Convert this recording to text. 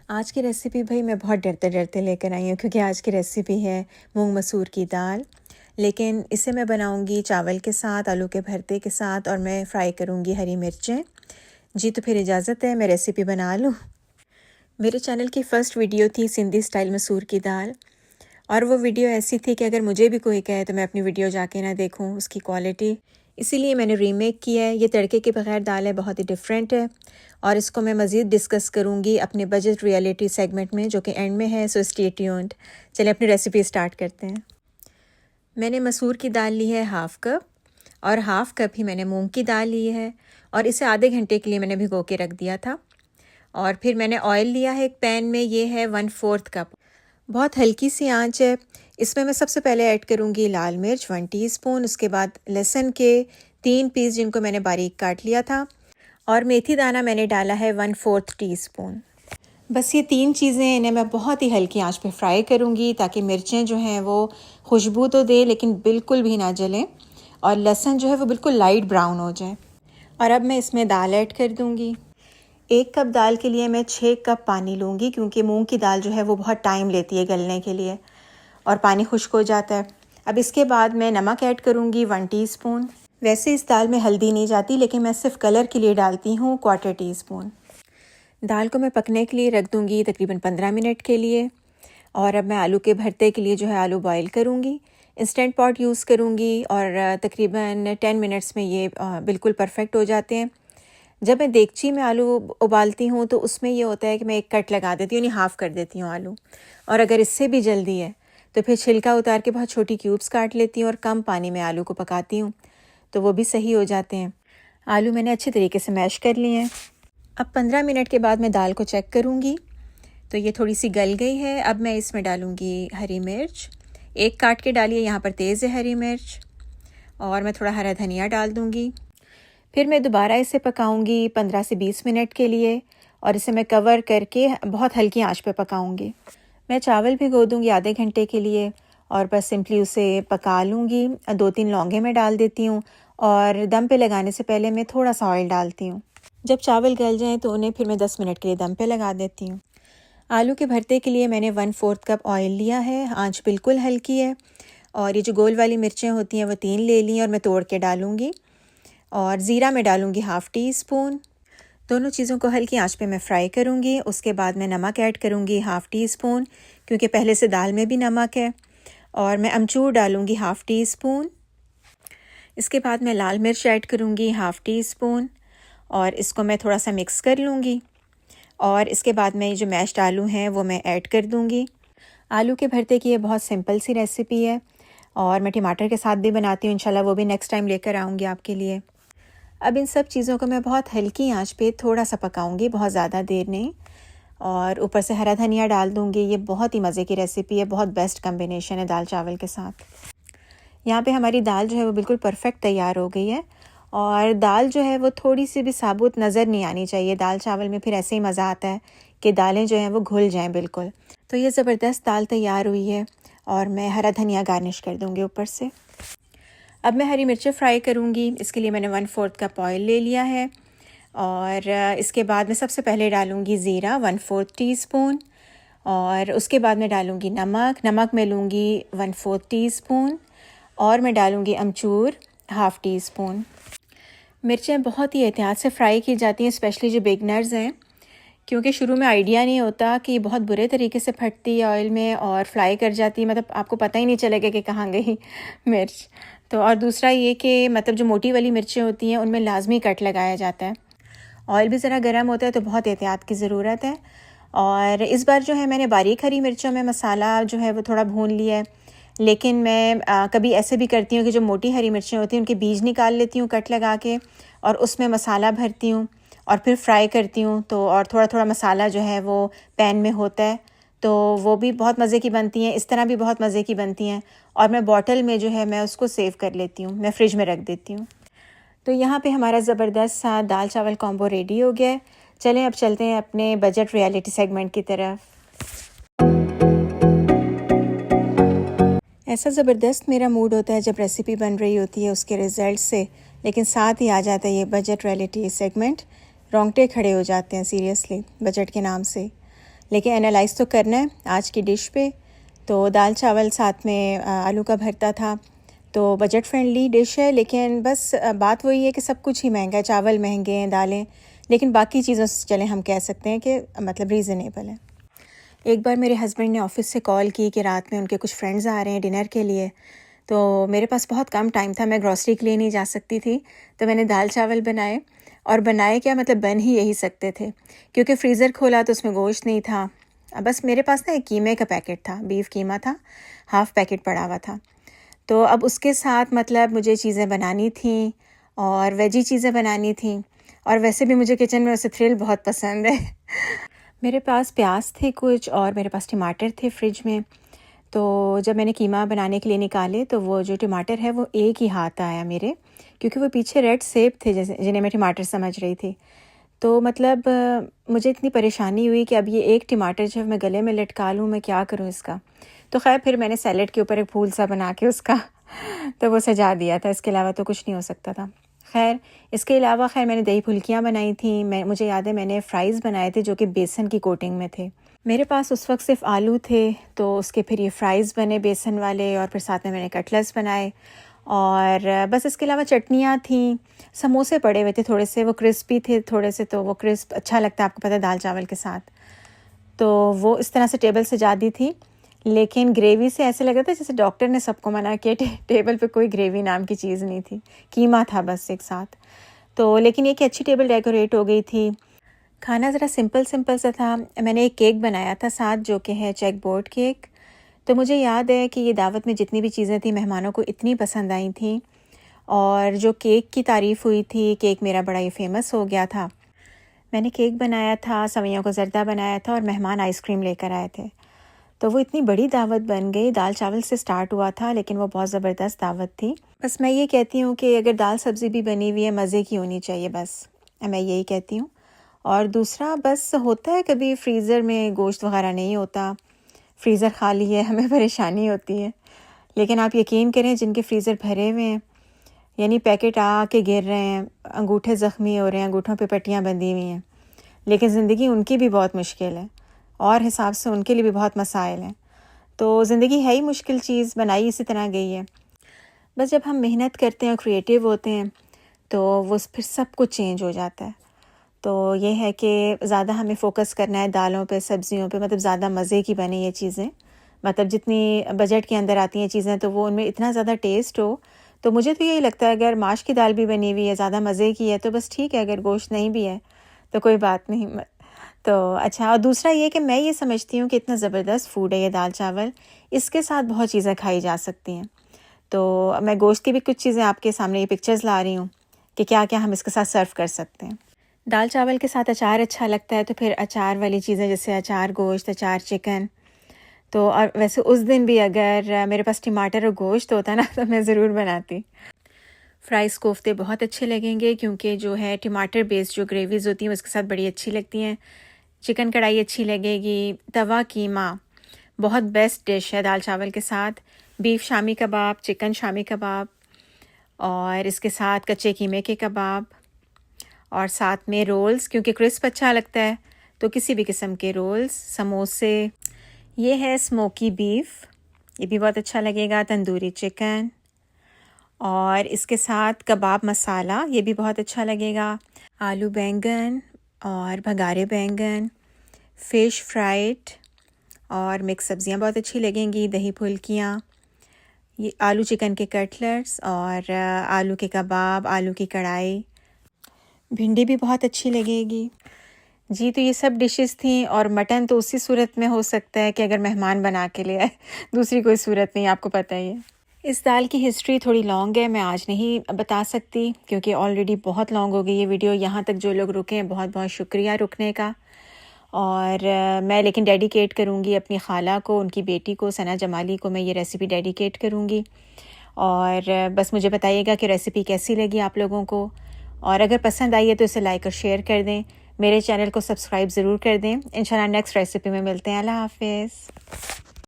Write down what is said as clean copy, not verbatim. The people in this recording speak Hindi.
आज की रेसिपी भाई मैं बहुत डरते डरते लेकर आई हूँ क्योंकि आज की रेसिपी है मूंग मसूर की दाल। लेकिन इसे मैं बनाऊँगी चावल के साथ, आलू के भरते के साथ और मैं फ्राई करूँगी हरी मिर्चें। जी तो फिर इजाज़त है मैं रेसिपी बना लूँ। मेरे चैनल की फ़र्स्ट वीडियो थी सिंधी स्टाइल मसूर की दाल और वो वीडियो ऐसी थी कि अगर मुझे भी कोई कहे तो मैं अपनी वीडियो जाके ना देखूँ उसकी क्वालिटी, इसीलिए मैंने रीमेक किया है। ये तड़के के बगैर दाल है, बहुत ही डिफरेंट है और इसको मैं मज़ीद डिस्कस करूँगी अपने बजट रियलिटी सेगमेंट में जो कि एंड में है। So stay tuned. चलिए अपनी रेसिपी स्टार्ट करते हैं। मैंने मसूर की दाल ली है 1/2 कप और 1/2 कप ही मैंने मूंग की दाल ली है और इसे आधे घंटे के लिए मैंने भिगो के रख दिया था। और फिर मैंने ऑयल लिया है एक पैन में, ये है 1/4 कप। बहुत हल्की सी आंच है। इसमें मैं सबसे पहले ऐड करूँगी लाल मिर्च 1 टीस्पून, उसके बाद लहसुन के 3 पीस जिनको मैंने बारीक काट लिया था और मेथी दाना मैंने डाला है 1/4 टीस्पून। बस ये 3 चीज़ें इन्हें मैं बहुत ही हल्की आंच पे फ्राई करूँगी ताकि मिर्चें जो हैं वो खुशबू तो दे लेकिन बिल्कुल भी ना जलें और लहसुन जो है वो बिल्कुल लाइट ब्राउन हो जाए। और अब मैं इसमें दाल ऐड कर दूँगी। 1 कप दाल के लिए मैं 6 कप पानी लूँगी क्योंकि मूंग की दाल जो है वो बहुत टाइम लेती है गलने के लिए और पानी खुश्क हो जाता है। अब इसके बाद मैं नमक ऐड करूँगी 1 टीस्पून। वैसे इस दाल में हल्दी नहीं जाती लेकिन मैं सिर्फ कलर के लिए डालती हूँ 1/4 टीस्पून। दाल को मैं पकने के लिए रख दूँगी तकरीबन 15 मिनट के लिए। और अब मैं आलू के भरते के लिए जो है आलू बॉईल करूँगी। इंस्टेंट पॉट यूज़ करूँगी और तकरीबन 10 मिनट्स में ये बिल्कुल परफेक्ट हो जाते हैं। जब मैं देगची में आलू उबालती हूँ तो उसमें ये होता है कि मैं एक कट लगा देती हूँ, यानी हाफ़ कर देती हूँ आलू। और अगर इससे भी जल्दी है तो फिर छिलका उतार के बहुत छोटी क्यूब्स काट लेती हूँ और कम पानी में आलू को पकाती हूँ तो वो भी सही हो जाते हैं। आलू मैंने अच्छे तरीके से मैश कर लिए हैं। अब 15 मिनट के बाद मैं दाल को चेक करूँगी तो ये थोड़ी सी गल गई है। अब मैं इसमें डालूँगी हरी मिर्च, एक काट के डालिए, यहाँ पर तेज़ है हरी मिर्च। और मैं थोड़ा हरा धनिया डाल दूँगी। फिर मैं दोबारा इसे पकाऊंगी 15 से 20 मिनट के लिए और इसे मैं कवर करके बहुत हल्की आंच पे पकाऊंगी। मैं चावल भिगो दूंगी आधे घंटे के लिए और बस सिंपली उसे पका लूँगी। 2-3 लौंगे मैं डाल देती हूँ और दम पे लगाने से पहले मैं थोड़ा सा ऑयल डालती हूँ। जब चावल गल जाएँ तो उन्हें फिर मैं 10 मिनट के लिए दम पे लगा देती हूँ। आलू के भरते के लिए मैंने 1/4 कप ऑयल लिया है। आंच बिल्कुल हल्की है और ये जो गोल वाली मिर्चें होती हैं वो 3 ले ली और मैं तोड़ के डालूँगी। और ज़ीरा मैं डालूँगी 1/2 टीस्पून। दोनों चीज़ों को हल्की आंच पे मैं फ्राई करूँगी। उसके बाद मैं नमक ऐड करूँगी 1/2 टीस्पून क्योंकि पहले से दाल में भी नमक है। और मैं अमचूर डालूँगी 1/2 टीस्पून। इसके बाद मैं लाल मिर्च ऐड करूँगी 1/2 टीस्पून और इसको मैं थोड़ा सा मिक्स कर लूँगी। और इसके बाद मैं ये जो मैश्ड आलू हैं वो मैं ऐड कर दूँगी। आलू के भरते की ये बहुत सिंपल सी रेसिपी है और मैं टमाटर के साथ भी बनाती हूँ। इंशाल्लाह वो भी नेक्स्ट टाइम लेकर आऊँगी आपके लिए। अब इन सब चीज़ों को मैं बहुत हल्की आंच पे थोड़ा सा पकाऊंगी, बहुत ज़्यादा देर नहीं। और ऊपर से हरा धनिया डाल दूंगी। ये बहुत ही मज़े की रेसिपी है, बहुत बेस्ट कम्बिनेशन है दाल चावल के साथ। यहाँ पे हमारी दाल जो है वो बिल्कुल परफेक्ट तैयार हो गई है और दाल जो है वो थोड़ी सी भी साबुत नज़र नहीं आनी चाहिए। दाल चावल में फिर ऐसे ही मज़ा आता है कि दालें जो हैं वो घुल जाएँ बिल्कुल। तो ये ज़बरदस्त दाल तैयार हुई है और मैं हरा धनिया गार्निश कर दूँगी ऊपर से। अब मैं हरी मिर्चें फ्राई करूँगी। इसके लिए मैंने 1/4 कप ऑयल ले लिया है और इसके बाद मैं सबसे पहले डालूँगी ज़ीरा 1/4 टीस्पून और उसके बाद मैं डालूँगी नमक मैं लूँगी 1/4 टीस्पून और मैं डालूँगी अमचूर 1/2 टीस्पून। मिर्चें बहुत ही एहतियात से फ्राई की जाती हैं, स्पेशली जो बिगनर्स हैं, क्योंकि शुरू में आइडिया नहीं होता कि बहुत बुरे तरीके से फटती है ऑयल में और फ्राई कर जाती है, मतलब आपको पता ही नहीं चलेगा कि कहाँ गई मिर्च। तो और दूसरा ये कि मतलब जो मोटी वाली मिर्चें होती हैं उनमें लाजमी कट लगाया जाता है। ऑयल भी ज़रा गर्म होता है तो बहुत एहतियात की ज़रूरत है। और इस बार जो है मैंने बारीक हरी मिर्चों में मसाला जो है वो थोड़ा भून लिया है, लेकिन मैं कभी ऐसे भी करती हूँ कि जो मोटी हरी मिर्चें होती हैं उनके बीज निकाल लेती हूँ कट लगा के और उसमें मसाला भरती हूँ और फिर फ्राई करती हूँ। तो और थोड़ा थोड़ा मसाला जो है वो पैन में होता है तो वो भी बहुत मज़े की बनती हैं। इस तरह भी बहुत मज़े की बनती हैं और मैं बॉटल में जो है मैं उसको सेव कर लेती हूँ, मैं फ्रिज में रख देती हूँ। तो यहाँ पे हमारा ज़बरदस्त सा दाल चावल कॉम्बो रेडी हो गया है। चलें अब चलते हैं अपने बजट रियलिटी सेगमेंट की तरफ। ऐसा ज़बरदस्त मेरा मूड होता है जब रेसिपी बन रही होती है उसके रिज़ल्ट से, लेकिन साथ ही आ जाता है ये बजट रियलिटी सेगमेंट। रोंगटे खड़े हो जाते हैं सीरियसली बजट के नाम से। लेकिन एनालाइज़ तो करना है आज की डिश पे। तो दाल चावल साथ में आलू का भरता था। तो बजट फ्रेंडली डिश है, लेकिन बस बात वही है कि सब कुछ ही महंगा है। चावल महंगे हैं, दालें, लेकिन बाकी चीज़ों से चलें हम कह सकते हैं कि मतलब रीज़नेबल है। एक बार मेरे हस्बैंड ने ऑफ़िस से कॉल की कि रात में उनके कुछ फ्रेंड्स आ रहे हैं डिनर के लिए। तो मेरे पास बहुत कम टाइम था, मैं ग्रॉसरी के लिए नहीं जा सकती थी। तो मैंने दाल चावल बनाए, और बनाए क्या, मतलब बन ही यही सकते थे, क्योंकि फ्रीज़र खोला तो उसमें गोश्त नहीं था। बस मेरे पास ना एक कीमे का पैकेट था, बीफ कीमा था, हाफ़ पैकेट पड़ा हुआ था। तो अब उसके साथ मतलब मुझे चीज़ें बनानी थी, और वेजी चीज़ें बनानी थी, और वैसे भी मुझे किचन में वैसे थ्रिल बहुत पसंद है। मेरे पास प्याज थे कुछ, और मेरे पास टमाटर थे फ्रिज में। तो जब मैंने कीमा बनाने के लिए निकाले तो वो जो टमाटर है वो एक ही हाथ आया मेरे, क्योंकि वो पीछे रेड सेब थे जैसे, जिन्हें मैं टमाटर समझ रही थी। तो मतलब मुझे इतनी परेशानी हुई कि अब ये एक टमाटर जब मैं गले में लटका लूँ, मैं क्या करूँ इसका। तो खैर फिर मैंने सैलेड के ऊपर एक फूल सा बना के उसका तो वो सजा दिया था। इसके अलावा तो कुछ नहीं हो सकता था। खैर इसके अलावा मैंने दही फुल्कियाँ बनाई थी। मुझे याद है मैंने फ़्राइज़ बनाए थे जो कि बेसन की कोटिंग में थे। मेरे पास उस वक्त सिर्फ आलू थे, तो उसके फिर ये फ़्राइज़ बने बेसन वाले, और फिर साथ में मैंने कटलेट्स बनाए, और बस इसके अलावा चटनियाँ थीं। समोसे पड़े हुए थे थोड़े से, वो क्रिस्पी थे थोड़े से, तो वो क्रिस्प अच्छा लगता है, आपको पता है, दाल चावल के साथ। तो वो इस तरह से टेबल सजा दी थी, लेकिन ग्रेवी से ऐसे लग रहा था जैसे डॉक्टर ने सबको मना किया, टेबल पे कोई ग्रेवी नाम की चीज़ नहीं थी, कीमा था बस एक साथ। तो लेकिन ये कि अच्छी टेबल डेकोरेट हो गई थी। खाना ज़रा सिंपल सा था। मैंने एक केक बनाया था साथ, जो कि है चेक बोर्ड केक। तो मुझे याद है कि ये दावत में जितनी भी चीज़ें थी मेहमानों को इतनी पसंद आई थी, और जो केक की तारीफ़ हुई थी, केक मेरा बड़ा ही फ़ेमस हो गया था। मैंने केक बनाया था, सवैयों को ज़र्दा बनाया था, और मेहमान आइसक्रीम लेकर आए थे। तो वो इतनी बड़ी दावत बन गई। दाल चावल से स्टार्ट हुआ था, लेकिन वो बहुत ज़बरदस्त दावत थी। बस मैं ये कहती हूँ कि अगर दाल सब्ज़ी भी बनी हुई है, मज़े की होनी चाहिए, बस मैं यही कहती हूँ। और दूसरा, बस होता है कभी फ्रीज़र में गोश्त वग़ैरह नहीं होता, फ्रीज़र खाली है, हमें परेशानी होती है। लेकिन आप यकीन करें, जिनके फ्रीज़र भरे हुए हैं, यानी पैकेट आके गिर रहे हैं, अंगूठे ज़ख्मी हो रहे हैं, अंगूठों पे पट्टियाँ बंधी हुई हैं, लेकिन ज़िंदगी उनकी भी बहुत मुश्किल है, और हिसाब से उनके लिए भी बहुत मसाइल हैं। तो ज़िंदगी है ही मुश्किल चीज़, बनाई इसी तरह गई है। बस जब हम मेहनत करते हैं, क्रिएटिव होते हैं, तो वो फिर सब कुछ चेंज हो जाता है। तो ये है कि ज़्यादा हमें फ़ोकस करना है दालों पे, सब्ज़ियों पे, मतलब ज़्यादा मज़े की बने ये चीज़ें। मतलब जितनी बजट के अंदर आती हैं चीज़ें, तो वो उनमें इतना ज़्यादा टेस्ट हो। तो मुझे तो यही लगता है, अगर माश की दाल भी बनी हुई है, ज़्यादा मज़े की है, तो बस ठीक है। अगर गोश्त नहीं भी है तो कोई बात नहीं। तो अच्छा, और दूसरा ये कि मैं ये समझती हूँ कि इतना ज़बरदस्त फ़ूड है ये दाल चावल, इसके साथ बहुत चीज़ें खाई जा सकती हैं। तो मैं गोश्त की भी कुछ चीज़ें आपके सामने ये पिक्चर्स ला रही हूँ कि क्या-क्या हम इसके साथ सर्व कर सकते हैं। दाल चावल के साथ अचार अच्छा लगता है, तो फिर अचार वाली चीज़ें, जैसे अचार गोश्त, अचार चिकन। तो और वैसे उस दिन भी अगर मेरे पास टमाटर और गोश्त होता ना, तो मैं ज़रूर बनाती। फ्राइज़ कोफ्ते बहुत अच्छे लगेंगे, क्योंकि जो है टमाटर बेस्ड जो ग्रेवीज़ होती हैं उसके साथ बड़ी अच्छी लगती हैं। चिकन कढ़ाई अच्छी लगेगी। तवा कीमा बहुत बेस्ट डिश है दाल चावल के साथ। बीफ शामी कबाब, चिकन शामी कबाब, और इसके साथ कच्चे कीमे के कबाब, और साथ में रोल्स, क्योंकि क्रिस्प अच्छा लगता है, तो किसी भी किस्म के रोल्स, समोसे। ये है स्मोकी बीफ, ये भी बहुत अच्छा लगेगा। तंदूरी चिकन, और इसके साथ कबाब मसाला, ये भी बहुत अच्छा लगेगा। आलू बैंगन और भगारे बैंगन, फ़िश फ्राइड, और मिक्स सब्ज़ियाँ बहुत अच्छी लगेंगी। दही फुल्कियाँ, ये आलू चिकन के कटलेट्स, और आलू के कबाब, आलू की कढ़ाई, भिंडी भी बहुत अच्छी लगेगी। जी, तो ये सब डिशेस थी, और मटन तो उसी सूरत में हो सकता है कि अगर मेहमान बना के ले आए, दूसरी कोई सूरत नहीं, आपको पता ही है। इस दाल की हिस्ट्री थोड़ी लॉन्ग है, मैं आज नहीं बता सकती, क्योंकि ऑलरेडी बहुत लॉन्ग हो गई ये वीडियो। यहाँ तक जो लोग रुके हैं, बहुत बहुत शुक्रिया रुकने का। और मैं लेकिन डेडिकेट करूँगी अपनी खाला को, उनकी बेटी को, सना जमाली को मैं ये रेसिपी डेडिकेट करूँगी। और बस मुझे बताइएगा कि रेसिपी कैसी लगी आप लोगों को, और अगर पसंद आई है तो इसे लाइक और शेयर कर दें। मेरे चैनल को सब्सक्राइब ज़रूर कर दें। इंशाल्लाह नेक्स्ट रेसिपी में मिलते हैं। अल्लाह हाफ़िज़।